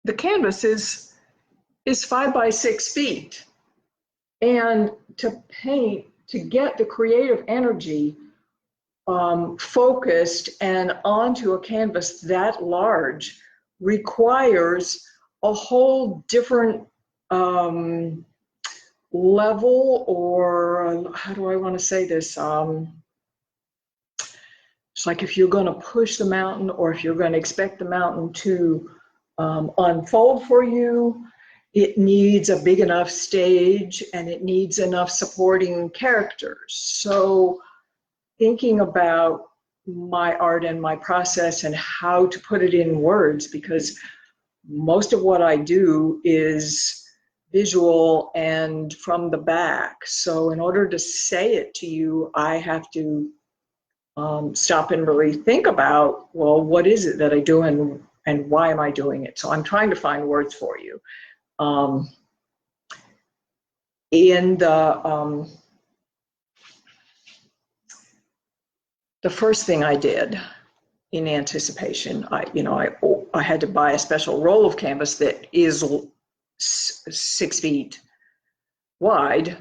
the canvas is 5 by 6 feet. And to paint, to get the creative energy focused and onto a canvas that large requires a whole different level, or how do I want to say this? It's like if you're going to push the mountain, or if you're going to expect the mountain to unfold for you, it needs a big enough stage and it needs enough supporting characters. So thinking about my art and my process and how to put it in words, because most of what I do is visual and from the back. So in order to say it to you, I have to stop and really think about, well, what is it that I do and why am I doing it? So I'm trying to find words for you. In the first thing I did in anticipation, I had to buy a special roll of canvas that is 6 feet wide.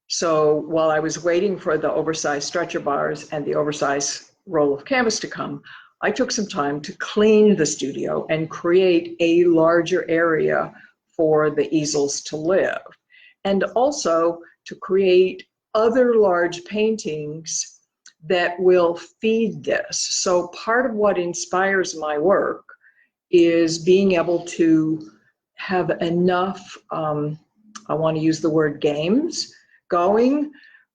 So while I was waiting for the oversized stretcher bars and the oversized roll of canvas to come, I took some time to clean the studio and create a larger area for the easels to live, and also to create other large paintings that will feed this. So part of what inspires my work is being able to have enough, I want to use the word games, going.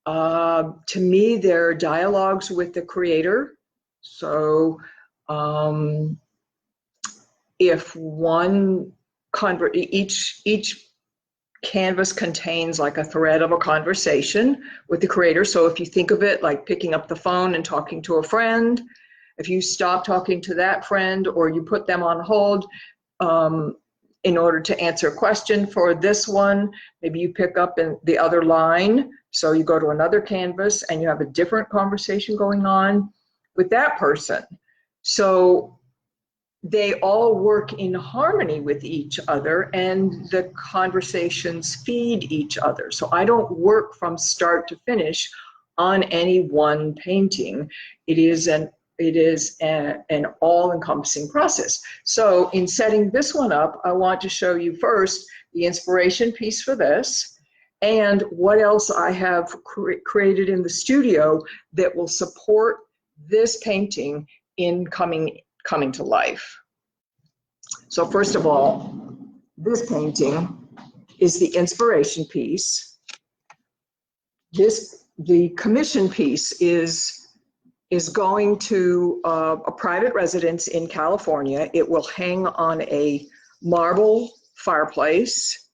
To me, they're dialogues with the creator. So if each canvas contains like a thread of a conversation with the creator. So if you think of it like picking up the phone and talking to a friend, if you stop talking to that friend or you put them on hold in order to answer a question for this one, maybe you pick up in the other line. So you go to another canvas and you have a different conversation going on with that person. So they all work in harmony with each other and the conversations feed each other. So I don't work from start to finish on any one painting. It is an all-encompassing process. So in setting this one up, I want to show you first the inspiration piece for this and what else I have created in the studio that will support this painting in coming to life. So first of all, this painting is the inspiration piece. The commission piece is going to a private residence in California. It will hang on a marble fireplace.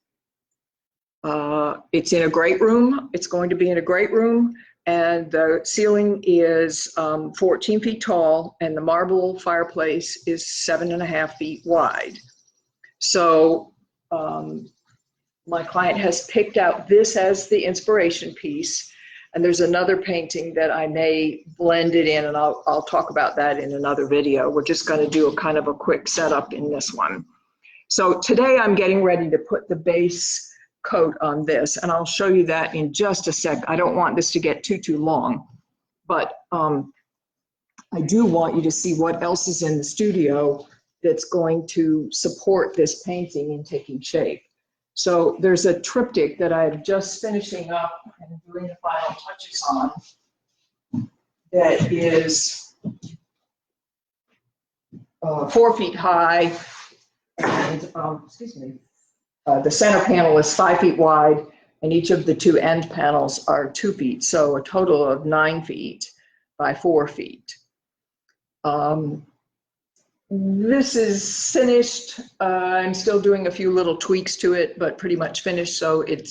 It's in a great room. It's going to be in a great room. And the ceiling is 14 feet tall, and the marble fireplace is 7.5 feet wide. So my client has picked out this as the inspiration piece, and there's another painting that I may blend it in, and I'll talk about that in another video. We're just going to do a kind of a quick setup in this one. So today I'm getting ready to put the base coat on this, and I'll show you that in just a sec. I don't want this to get too long, but I do want you to see what else is in the studio that's going to support this painting in taking shape. So there's a triptych that I'm just finishing up and doing the final touches on that is 4 feet high, and the center panel is 5 feet wide, and each of the two end panels are 2 feet, so a total of 9 feet by 4 feet. This is finished. I'm still doing a few little tweaks to it, but pretty much finished, so it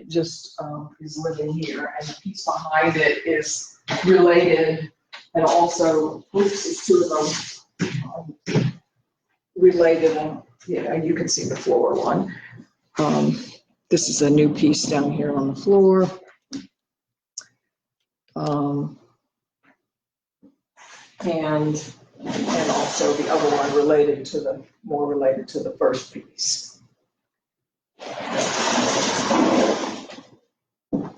just is living here. And the piece behind it is related, and also, oops, it's two of them related. Yeah, you can see the floor one. This is a new piece down here on the floor. And and also the other one more related to the first piece.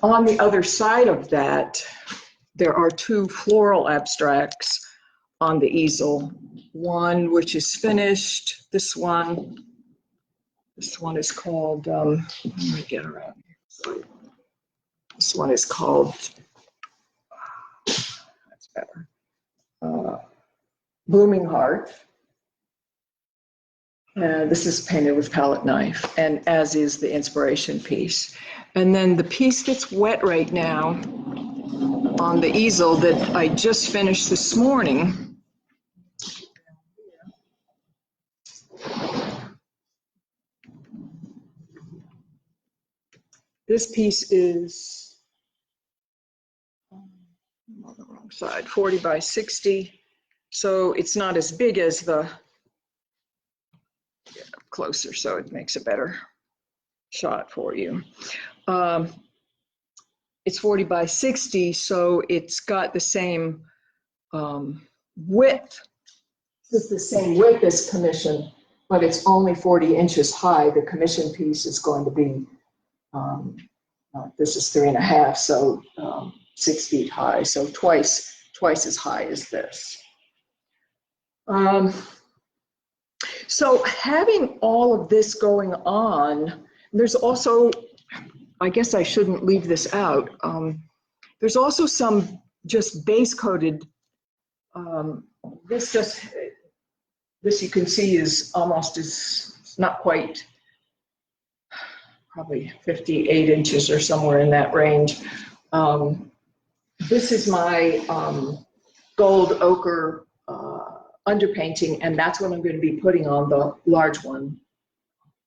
On the other side of that, there are two floral abstracts on the easel. One which is finished. This one is called, let me get around here. This one is called, that's better, Blooming Heart. This is painted with palette knife, and as is the inspiration piece. And then the piece that's wet right now on the easel that I just finished this morning, this piece is on the wrong side, 40 by 60. So it's not as big as the, get up closer so it makes a better shot for you. It's 40 by 60, so it's got the same width. It's the same width as commission, but it's only 40 inches high. The commission piece is going to be, this is 3.5, so 6 feet high, so twice as high as this. So having all of this going on, there's also, I guess I shouldn't leave this out, there's also some just base coated, this you can see is almost as, not quite, probably 58 inches or somewhere in that range. This is my gold ochre underpainting, and that's what I'm going to be putting on the large one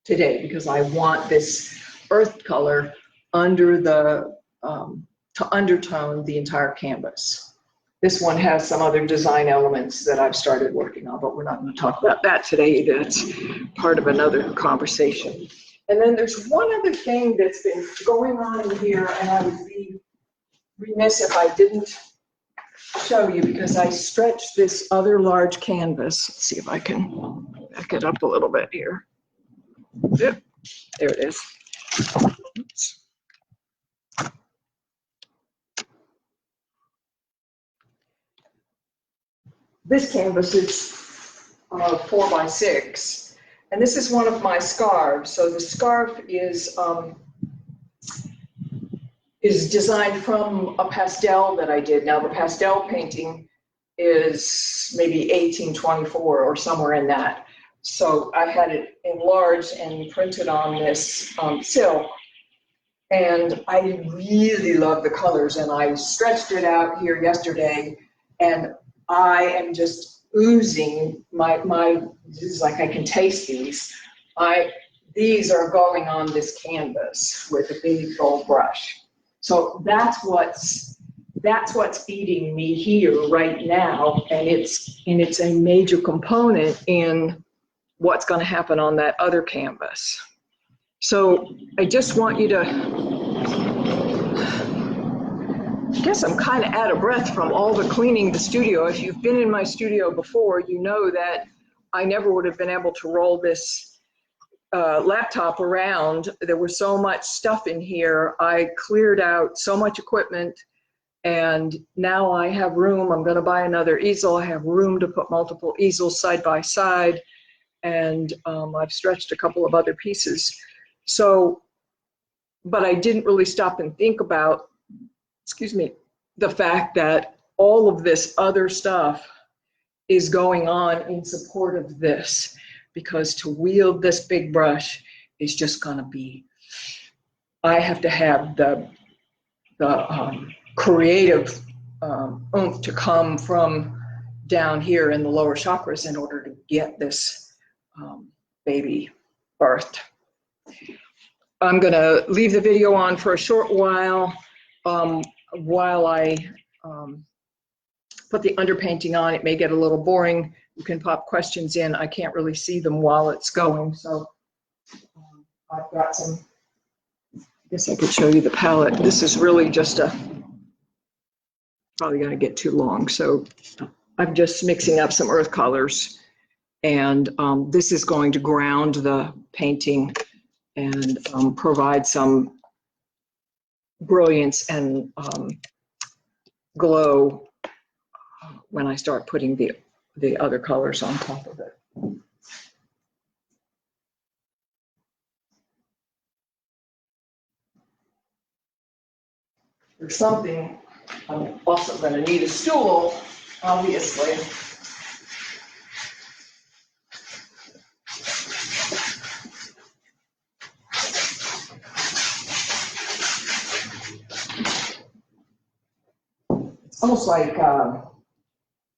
today, because I want this earth color under the, to undertone the entire canvas. This one has some other design elements that I've started working on, but we're not going to talk about that today. That's part of another conversation. And then there's one other thing that's been going on in here, and I would be remiss if I didn't show you, because I stretched this other large canvas. Let's see if I can back it up a little bit here. Yep, there it is. Oops. This canvas is 4 by 6, and this is one of my scarves. So the scarf is designed from a pastel that I did. Now the pastel painting is maybe 1824 or somewhere in that. So I had it enlarged and printed on this silk, and I really love the colors, and I stretched it out here yesterday, and I am just oozing this is like I can taste these. These are going on this canvas with a big gold brush. So that's what's feeding me here right now, and it's a major component in what's going to happen on that other canvas. So I just want you to, I guess I'm kind of out of breath from all the cleaning the studio. If you've been in my studio before, you know that I never would have been able to roll this laptop around. There was so much stuff in here. I cleared out so much equipment, and now I have room. I'm going to buy another easel. I have room to put multiple easels side by side, and I've stretched a couple of other pieces. So, but I didn't really stop and think about, excuse me, the fact that all of this other stuff is going on in support of this, because to wield this big brush is just going to be, I have to have the creative oomph to come from down here in the lower chakras in order to get this baby birthed. I'm going to leave the video on for a short while I put the underpainting on. It may get a little boring. You can pop questions in. I can't really see them while it's going, so I've got some, I guess I could show you the palette. This is really just probably going to get too long, so I'm just mixing up some earth colors, and this is going to ground the painting and provide some brilliance and glow when I start putting the other colors on top of it. There's something, I'm also going to need a stool, obviously. It's almost like,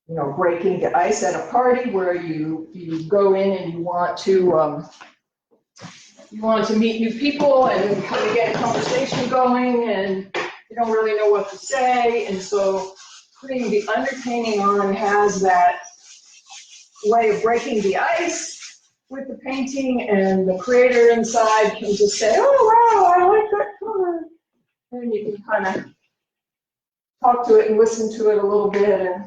you know, breaking the ice at a party where you go in and you want to meet new people and kind of get a conversation going, and you don't really know what to say, and so putting the underpainting on has that way of breaking the ice with the painting, and the creator inside can just say, oh wow, I like that color, and you can kind of talk to it and listen to it a little bit, and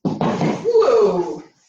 whoa,